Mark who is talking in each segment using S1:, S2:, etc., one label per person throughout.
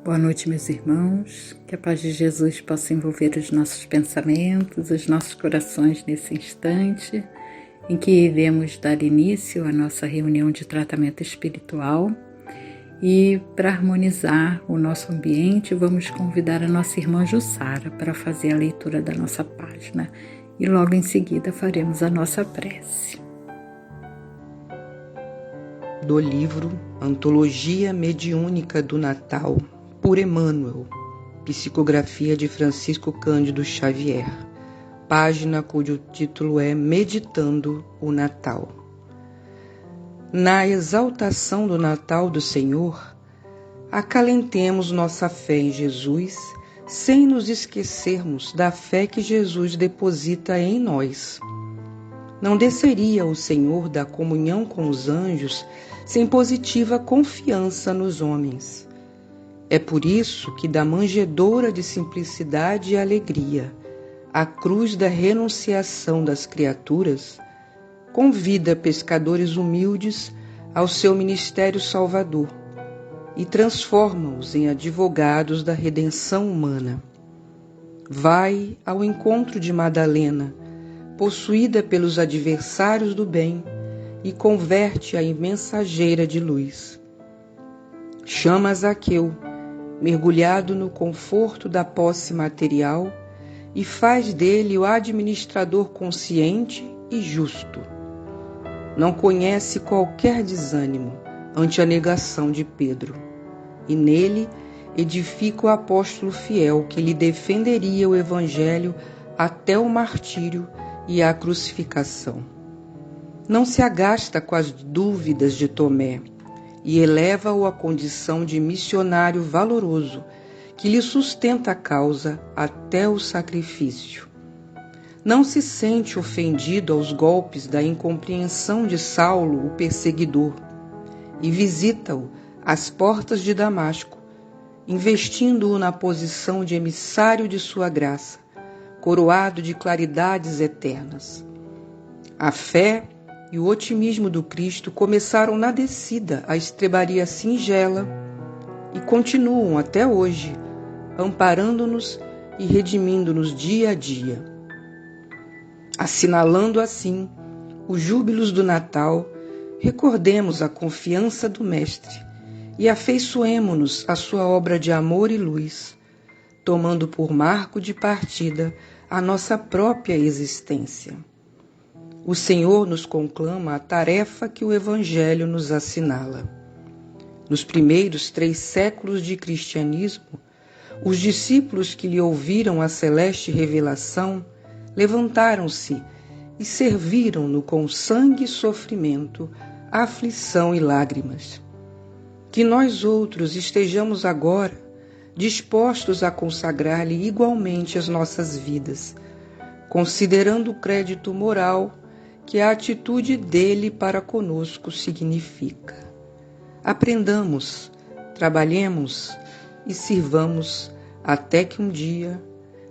S1: Boa noite, meus irmãos. Que a paz de Jesus possa envolver os nossos pensamentos, os nossos corações nesse instante em que iremos dar início à nossa reunião de tratamento espiritual. E para harmonizar o nosso ambiente, vamos convidar a nossa irmã Jussara para fazer a leitura da nossa página. E logo em seguida faremos a nossa prece.
S2: Do livro Antologia Mediúnica do Natal, por Emmanuel, psicografia de Francisco Cândido Xavier, página cujo título é Meditando o Natal. Na exaltação do Natal do Senhor, acalentemos nossa fé em Jesus, sem nos esquecermos da fé que Jesus deposita em nós. Não desceria o Senhor da comunhão com os anjos sem positiva confiança nos homens. É por isso que da manjedoura de simplicidade e alegria, a cruz da renunciação das criaturas, convida pescadores humildes ao seu ministério salvador e transforma-os em advogados da redenção humana. Vai ao encontro de Madalena, possuída pelos adversários do bem, e converte-a em mensageira de luz. Chama Zaqueu, mergulhado no conforto da posse material, e faz dele o administrador consciente e justo. Não conhece qualquer desânimo ante a negação de Pedro, e nele edifica o apóstolo fiel que lhe defenderia o evangelho até o martírio e a crucificação. Não se agasta com as dúvidas de Tomé e eleva-o à condição de missionário valoroso que lhe sustenta a causa até o sacrifício. Não se sente ofendido aos golpes da incompreensão de Saulo, o perseguidor, e visita-o às portas de Damasco, investindo-o na posição de emissário de sua graça, coroado de claridades eternas. A fé e o otimismo do Cristo começaram na descida à estrebaria singela e continuam até hoje, amparando-nos e redimindo-nos dia a dia. Assinalando assim os júbilos do Natal, recordemos a confiança do Mestre e afeiçoemo-nos à sua obra de amor e luz, tomando por marco de partida a nossa própria existência. O Senhor nos conclama a tarefa que o Evangelho nos assinala. Nos primeiros 3 séculos de cristianismo, os discípulos que lhe ouviram a celeste revelação levantaram-se e serviram-no com sangue e sofrimento, aflição e lágrimas. Que nós outros estejamos agora dispostos a consagrar-lhe igualmente as nossas vidas, considerando o crédito moral que a atitude dele para conosco significa. Aprendamos, trabalhemos e sirvamos até que um dia,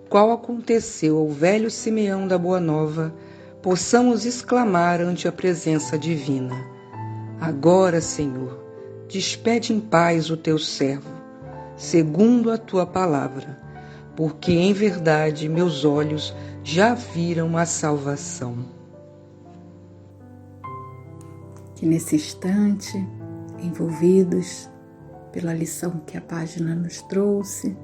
S2: qual aconteceu ao velho Simeão da Boa Nova, possamos exclamar ante a presença divina: agora, Senhor, despede em paz o teu servo, segundo a tua palavra, porque em verdade meus olhos já viram a salvação.
S1: Que nesse instante, envolvidos pela lição que a página nos trouxe,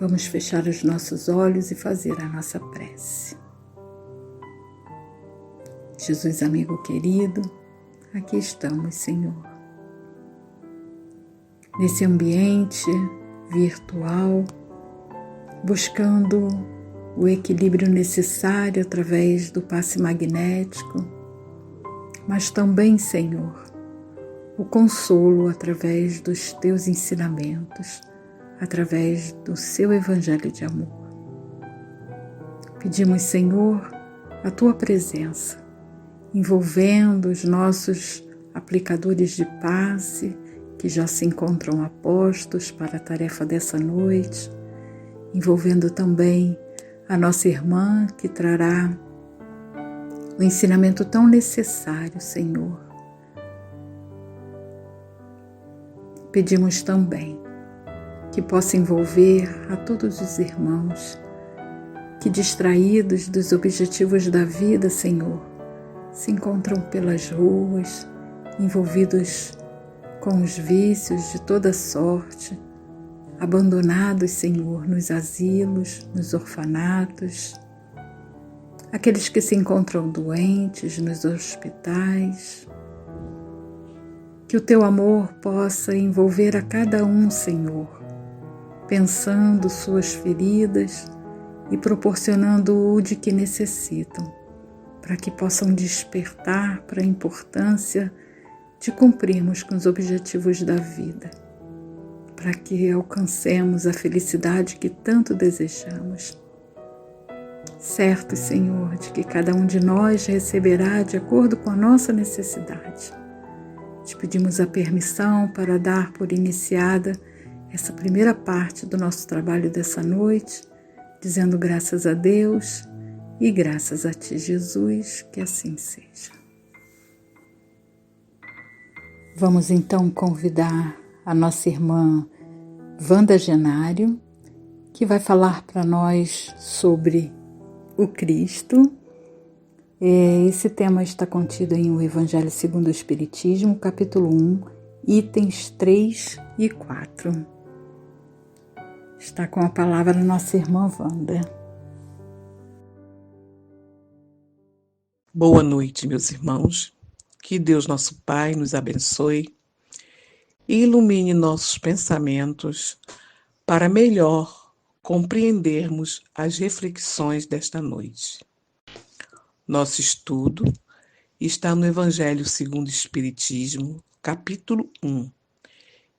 S1: vamos fechar os nossos olhos e fazer a nossa prece. Jesus, amigo querido, aqui estamos, Senhor. Nesse ambiente virtual, buscando o equilíbrio necessário através do passe magnético, mas também, Senhor, o consolo através dos teus ensinamentos, através do seu evangelho de amor. Pedimos, Senhor, a tua presença, envolvendo os nossos aplicadores de passe, que já se encontram apostos para a tarefa dessa noite, envolvendo também a nossa irmã que trará o ensinamento tão necessário, Senhor. Pedimos também que possa envolver a todos os irmãos que, distraídos dos objetivos da vida, Senhor, se encontram pelas ruas, envolvidos com os vícios de toda sorte, abandonados, Senhor, nos asilos, nos orfanatos, aqueles que se encontram doentes nos hospitais. Que o Teu amor possa envolver a cada um, Senhor, pensando suas feridas e proporcionando o de que necessitam, para que possam despertar para a importância de cumprirmos com os objetivos da vida, para que alcancemos a felicidade que tanto desejamos. Certo, Senhor, de que cada um de nós receberá de acordo com a nossa necessidade. Te pedimos a permissão para dar por iniciada essa primeira parte do nosso trabalho dessa noite, dizendo graças a Deus e graças a Ti, Jesus, que assim seja. Vamos então convidar a nossa irmã Wanda Genário, que vai falar para nós sobre o Cristo. Esse tema está contido em O Evangelho segundo o Espiritismo, capítulo 1, itens 3 e 4. Está com a palavra a nossa irmã Wanda.
S3: Boa noite, meus irmãos. Que Deus, nosso Pai, nos abençoe e ilumine nossos pensamentos para melhor compreendermos as reflexões desta noite. Nosso estudo está no Evangelho segundo o Espiritismo, capítulo 1,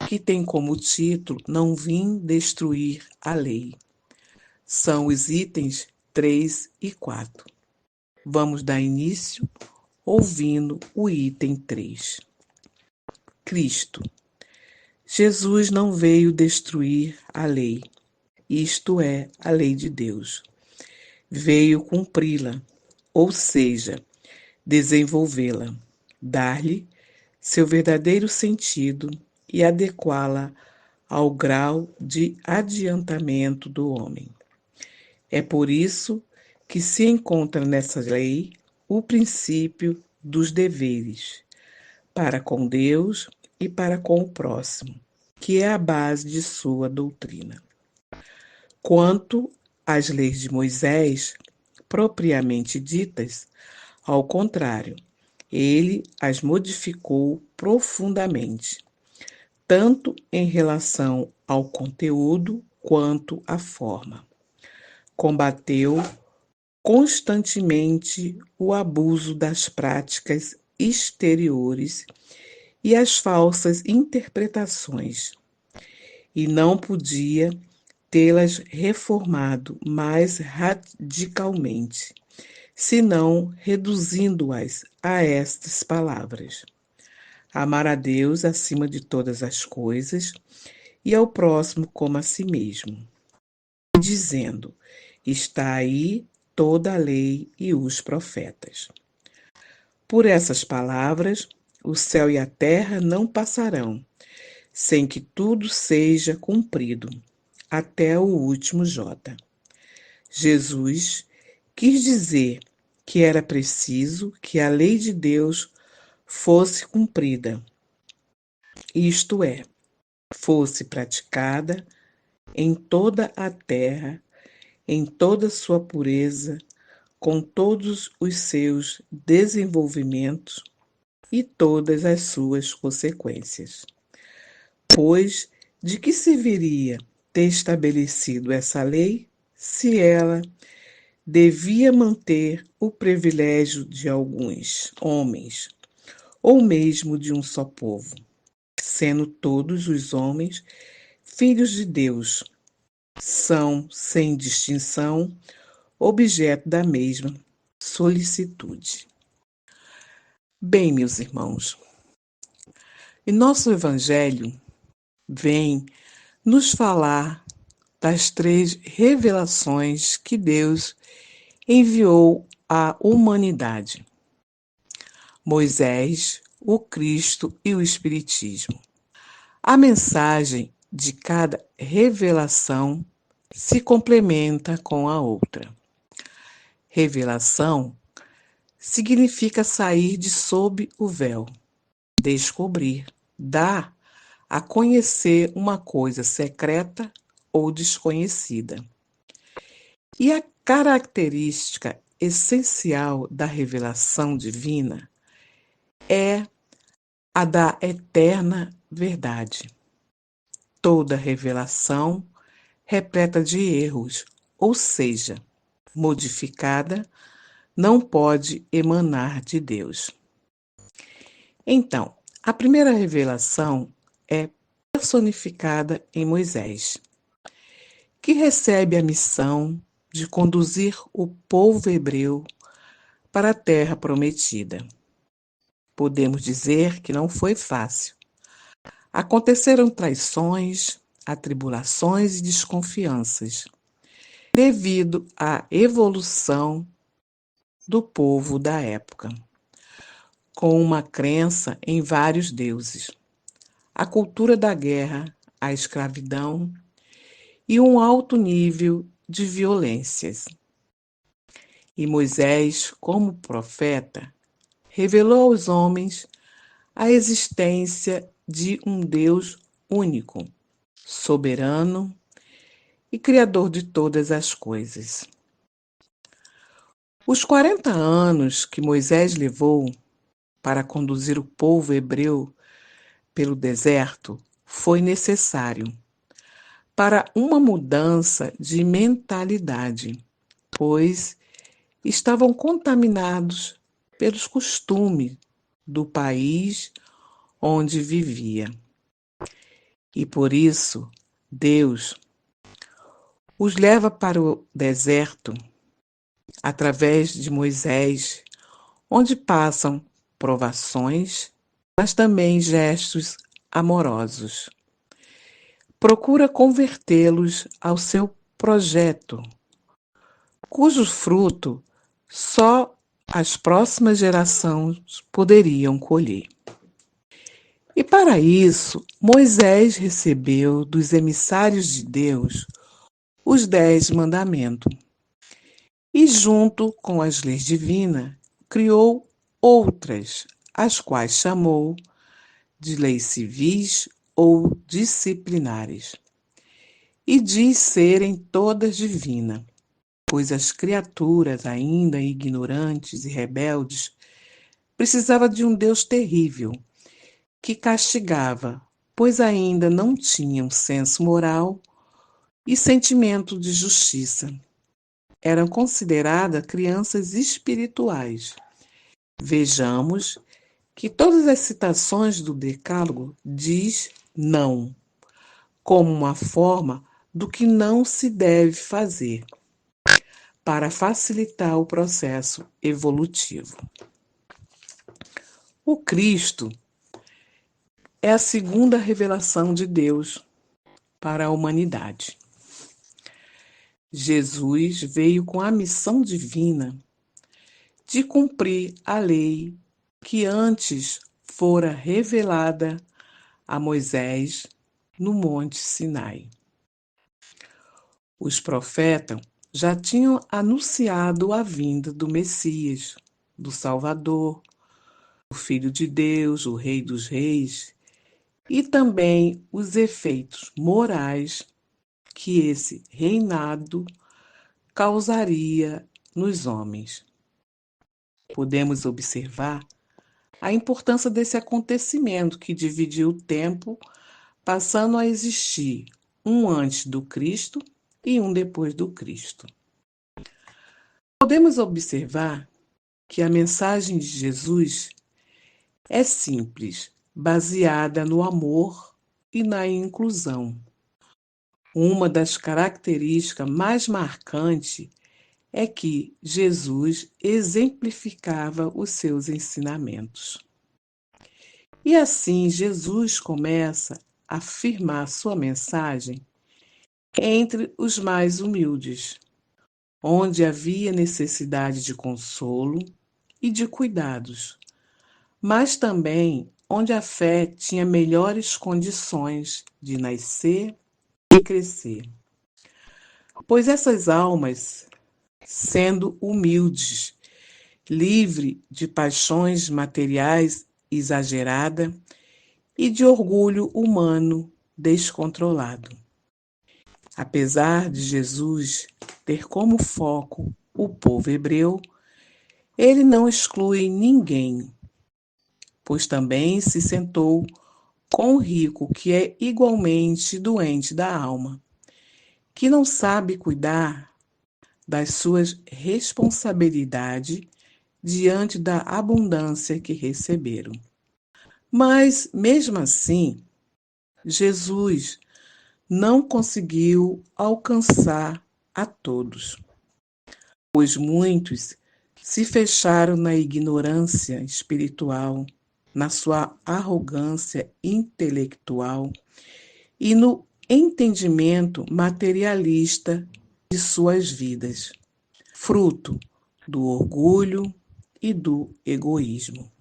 S3: que tem como título Não vim destruir a lei. São os itens 3 e 4. Vamos dar início ouvindo o item 3. Cristo. Jesus não veio destruir a lei, isto é, a lei de Deus. Veio cumpri-la, ou seja, desenvolvê-la, dar-lhe seu verdadeiro sentido e adequá-la ao grau de adiantamento do homem. É por isso que se encontra nessa lei o princípio dos deveres, para com Deus e para com o próximo, que é a base de sua doutrina. Quanto às leis de Moisés, propriamente ditas, ao contrário, ele as modificou profundamente, tanto em relação ao conteúdo quanto à forma. Combateu constantemente o abuso das práticas exteriores e as falsas interpretações, e não podia tê-las reformado mais radicalmente, senão reduzindo-as a estas palavras: amar a Deus acima de todas as coisas e ao próximo como a si mesmo, dizendo: está aí toda a lei e os profetas. Por essas palavras, o céu e a terra não passarão, sem que tudo seja cumprido, até o último jota. Jesus quis dizer que era preciso que a lei de Deus fosse cumprida, isto é, fosse praticada em toda a terra, em toda sua pureza, com todos os seus desenvolvimentos e todas as suas consequências. Pois de que serviria ter estabelecido essa lei se ela devia manter o privilégio de alguns homens, ou mesmo de um só povo, sendo todos os homens filhos de Deus, são, sem distinção, objeto da mesma solicitude. Bem, meus irmãos, e nosso Evangelho vem nos falar das 3 revelações que Deus enviou à humanidade: Moisés, o Cristo e o Espiritismo. A mensagem de cada revelação se complementa com a outra. Revelação significa sair de sob o véu, descobrir, dar a conhecer uma coisa secreta ou desconhecida. E a característica essencial da revelação divina é a da eterna verdade. Toda revelação repleta de erros, ou seja, modificada, não pode emanar de Deus. Então, a primeira revelação é personificada em Moisés, que recebe a missão de conduzir o povo hebreu para a terra prometida. Podemos dizer que não foi fácil. Aconteceram traições, atribulações e desconfianças, devido à evolução do povo da época, com uma crença em vários deuses, a cultura da guerra, a escravidão e um alto nível de violências. E Moisés, como profeta, revelou aos homens a existência de um Deus único, soberano e criador de todas as coisas. Os 40 anos que Moisés levou para conduzir o povo hebreu pelo deserto foi necessário para uma mudança de mentalidade, pois estavam contaminados pelos costumes do país onde vivia. E por isso, Deus os leva para o deserto através de Moisés, onde passam provações, mas também gestos amorosos. Procura convertê-los ao seu projeto, cujo fruto só as próximas gerações poderiam colher. E para isso, Moisés recebeu dos emissários de Deus os 10 mandamentos. E junto com as leis divinas, criou outras, as quais chamou de leis civis ou disciplinares. E diz serem todas divinas, pois as criaturas, ainda ignorantes e rebeldes, precisavam de um Deus terrível, que castigava, pois ainda não tinham senso moral e sentimento de justiça. Eram consideradas crianças espirituais. Vejamos que todas as citações do Decálogo diz não, como uma forma do que não se deve fazer, para facilitar o processo evolutivo. O Cristo é a segunda revelação de Deus para a humanidade. Jesus veio com a missão divina de cumprir a lei que antes fora revelada a Moisés no Monte Sinai. Os profetas já tinham anunciado a vinda do Messias, do Salvador, o Filho de Deus, o Rei dos Reis, e também os efeitos morais que esse reinado causaria nos homens. Podemos observar a importância desse acontecimento que dividiu o tempo, passando a existir um antes do Cristo e um depois do Cristo. Podemos observar que a mensagem de Jesus é simples, baseada no amor e na inclusão. Uma das características mais marcantes é que Jesus exemplificava os seus ensinamentos. E assim, Jesus começa a afirmar sua mensagem entre os mais humildes, onde havia necessidade de consolo e de cuidados, mas também onde a fé tinha melhores condições de nascer e crescer. Pois essas almas, sendo humildes, livre de paixões materiais exagerada e de orgulho humano descontrolado. Apesar de Jesus ter como foco o povo hebreu, ele não exclui ninguém, pois também se sentou com o rico que é igualmente doente da alma, que não sabe cuidar das suas responsabilidades diante da abundância que receberam. Mas, mesmo assim, Jesus não conseguiu alcançar a todos, pois muitos se fecharam na ignorância espiritual, na sua arrogância intelectual e no entendimento materialista de suas vidas, fruto do orgulho e do egoísmo.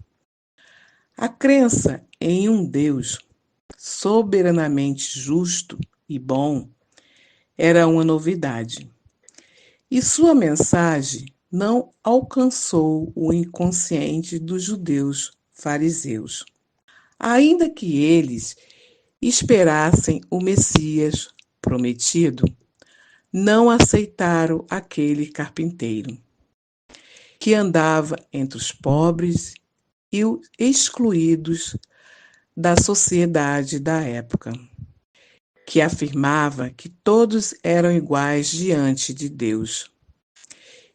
S3: A crença em um Deus soberanamente justo e bom era uma novidade, e sua mensagem não alcançou o inconsciente dos judeus fariseus. Ainda que eles esperassem o Messias prometido, não aceitaram aquele carpinteiro, que andava entre os pobres e os excluídos da sociedade da época, que afirmava que todos eram iguais diante de Deus.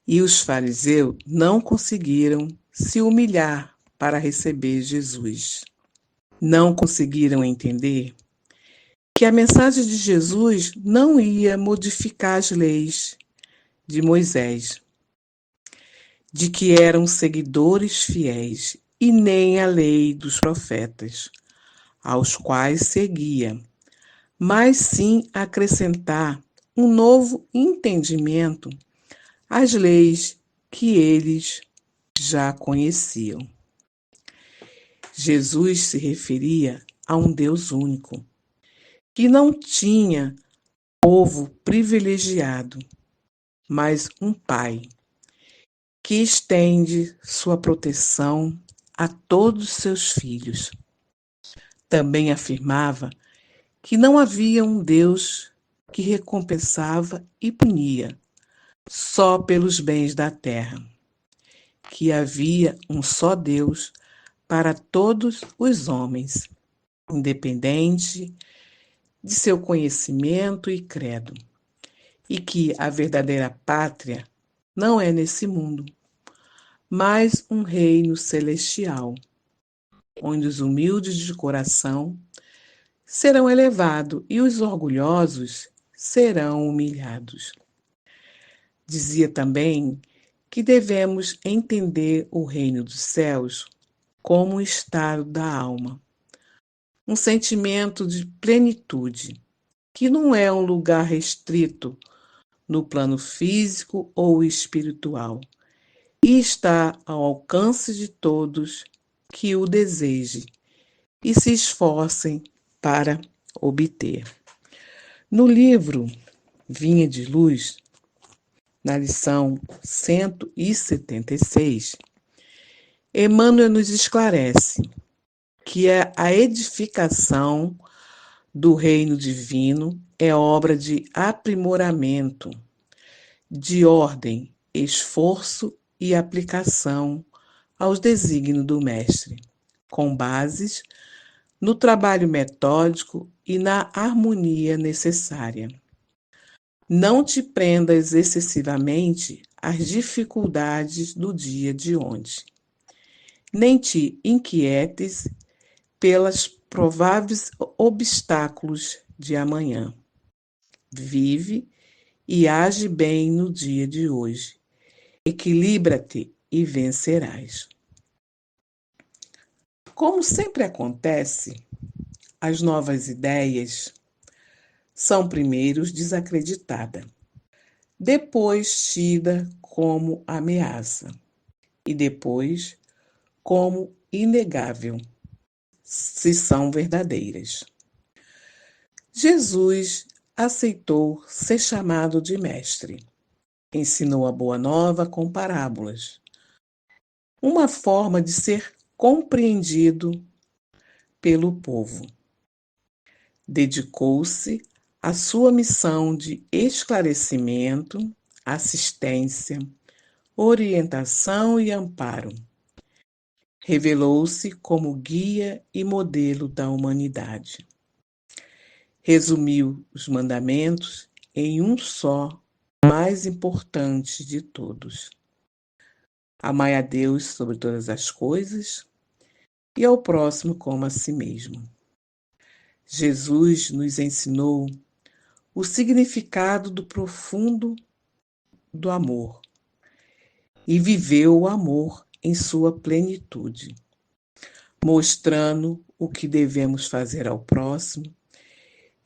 S3: E os fariseus não conseguiram se humilhar para receber Jesus. Não conseguiram entender que a mensagem de Jesus não ia modificar as leis de Moisés, de que eram seguidores fiéis, e nem a lei dos profetas, aos quais seguia, mas sim acrescentar um novo entendimento às leis que eles já conheciam. Jesus se referia a um Deus único, que não tinha povo privilegiado, mas um Pai, que estende sua proteção a todos seus filhos. Também afirmava que não havia um Deus que recompensava e punia só pelos bens da terra, que havia um só Deus para todos os homens, independente de seu conhecimento e credo, e que a verdadeira pátria não é nesse mundo, mas um reino celestial, onde os humildes de coração serão elevados e os orgulhosos serão humilhados. Dizia também que devemos entender o reino dos céus como um estado da alma, um sentimento de plenitude, que não é um lugar restrito no plano físico ou espiritual, e está ao alcance de todos que o desejem e se esforcem para obter. No livro Vinha de Luz, na lição 176, Emmanuel nos esclarece que a edificação do reino divino é obra de aprimoramento, de ordem, esforço e aplicação aos desígnios do Mestre, com bases no trabalho metódico e na harmonia necessária. Não te prendas excessivamente às dificuldades do dia de ontem, nem te inquietes pelas prováveis obstáculos de amanhã. Vive e age bem no dia de hoje. Equilibra-te e vencerás. Como sempre acontece, as novas ideias são primeiro desacreditadas, depois tida como ameaça e depois como inegável, se são verdadeiras. Jesus aceitou ser chamado de mestre. Ensinou a boa nova com parábolas, uma forma de ser compreendido pelo povo. Dedicou-se à sua missão de esclarecimento, assistência, orientação e amparo. Revelou-se como guia e modelo da humanidade. Resumiu os mandamentos em um só, mais importante de todos: amai a Deus sobre todas as coisas e ao próximo como a si mesmo. Jesus nos ensinou o significado do profundo do amor e viveu o amor em sua plenitude, mostrando o que devemos fazer ao próximo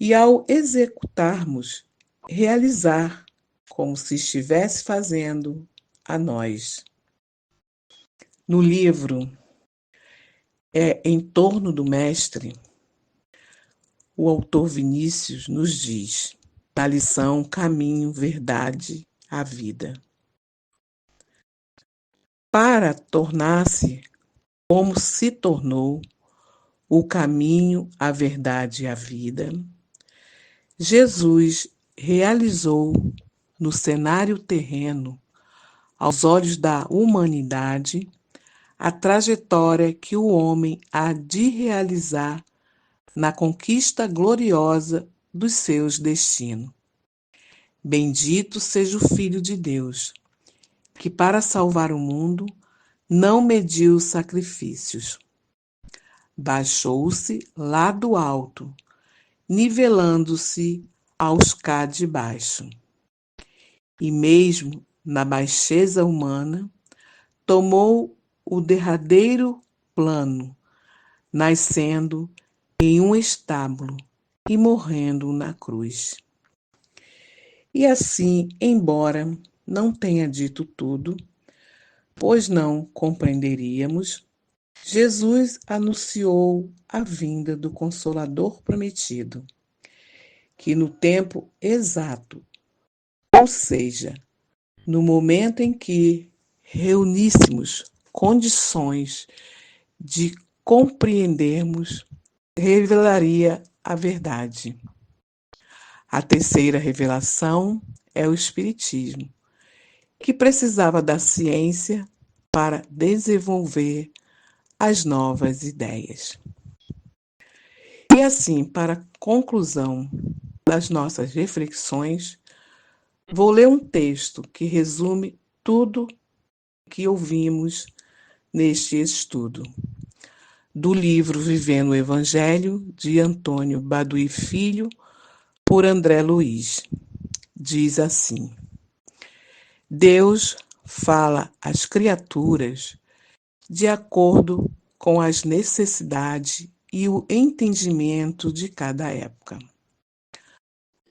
S3: e, ao executarmos, realizar como se estivesse fazendo a nós. No livro Em Torno do Mestre, o autor Vinícius nos diz, na lição Caminho, Verdade, a Vida: para tornar-se como se tornou o caminho, a verdade e a vida, Jesus realizou no cenário terreno, aos olhos da humanidade, a trajetória que o homem há de realizar na conquista gloriosa dos seus destinos. Bendito seja o Filho de Deus, que para salvar o mundo não mediu sacrifícios. Baixou-se lá do alto, nivelando-se aos cá de baixo. E mesmo na baixeza humana, tomou o derradeiro plano, nascendo em um estábulo e morrendo na cruz. E assim, embora não tenha dito tudo, pois não compreenderíamos, Jesus anunciou a vinda do Consolador prometido, que no tempo exato, ou seja, no momento em que reuníssemos condições de compreendermos, revelaria a verdade. A terceira revelação é o Espiritismo, que precisava da ciência para desenvolver as novas ideias. E assim, para conclusão das nossas reflexões, vou ler um texto que resume tudo que ouvimos neste estudo, do livro Vivendo o Evangelho, de Antônio Baduy Filho, por André Luiz. Diz assim: Deus fala às criaturas de acordo com as necessidades e o entendimento de cada época.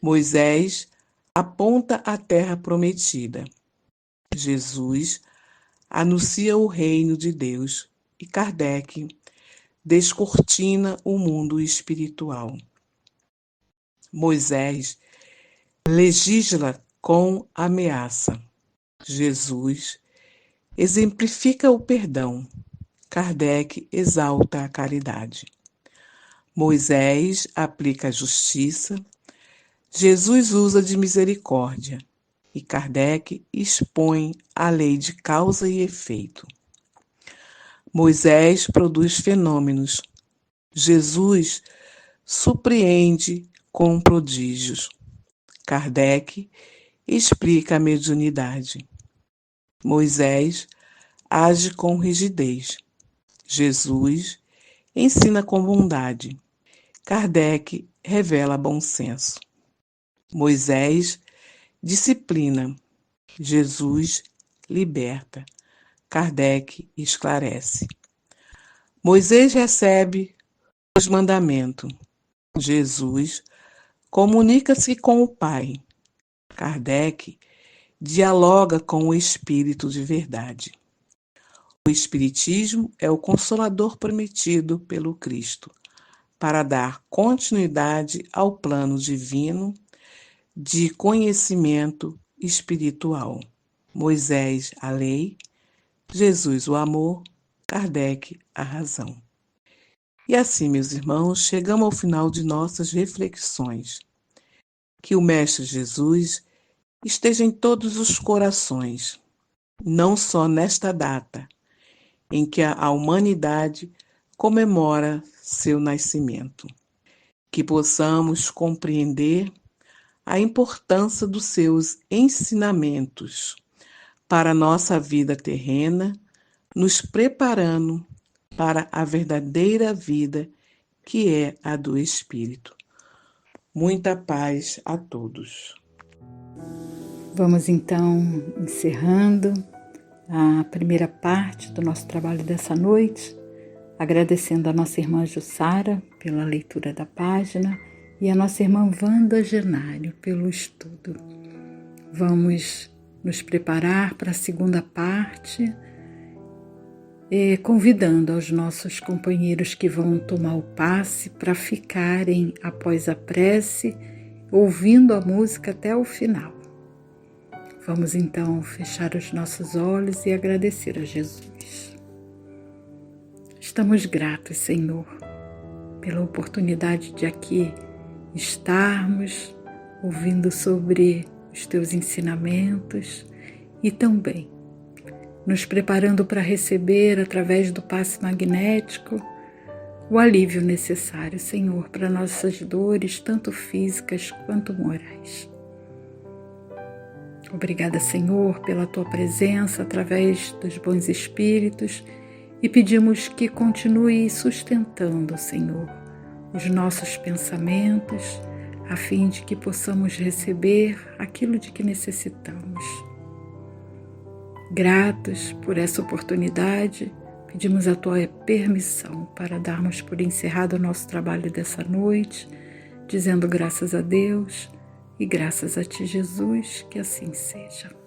S3: Moisés aponta a terra prometida. Jesus anuncia o reino de Deus e Kardec descortina o mundo espiritual. Moisés legisla com ameaça. Jesus exemplifica o perdão. Kardec exalta a caridade. Moisés aplica a justiça. Jesus usa de misericórdia. E Kardec expõe a lei de causa e efeito. Moisés produz fenômenos. Jesus surpreende com prodígios. Kardec explica a mediunidade. Moisés age com rigidez. Jesus ensina com bondade. Kardec revela bom senso. Moisés disciplina. Jesus liberta. Kardec esclarece. Moisés recebe os mandamentos. Jesus comunica-se com o Pai. Kardec dialoga com o Espírito de verdade. O Espiritismo é o consolador prometido pelo Cristo para dar continuidade ao plano divino de conhecimento espiritual. Moisés, a lei, Jesus, o amor, Kardec, a razão. E assim, meus irmãos, chegamos ao final de nossas reflexões. Que o Mestre Jesus esteja em todos os corações, não só nesta data, em que a humanidade comemora seu nascimento. Que possamos compreender a importância dos seus ensinamentos para a nossa vida terrena, nos preparando para a verdadeira vida que é a do Espírito. Muita paz a todos.
S1: Vamos então encerrando a primeira parte do nosso trabalho dessa noite, agradecendo a nossa irmã Jussara pela leitura da página e a nossa irmã Wanda Genário pelo estudo. Vamos nos preparar para a segunda parte, convidando aos nossos companheiros que vão tomar o passe para ficarem após a prece, ouvindo a música até o final. Vamos então fechar os nossos olhos e agradecer a Jesus. Estamos gratos, Senhor, pela oportunidade de aqui estarmos ouvindo sobre os teus ensinamentos e também nos preparando para receber, através do passe magnético, o alívio necessário, Senhor, para nossas dores, tanto físicas quanto morais. Obrigada, Senhor, pela tua presença através dos bons espíritos e pedimos que continue sustentando, Senhor, os nossos pensamentos, a fim de que possamos receber aquilo de que necessitamos. Gratos por essa oportunidade, pedimos a tua permissão para darmos por encerrado o nosso trabalho dessa noite, dizendo graças a Deus e graças a ti, Jesus, que assim seja.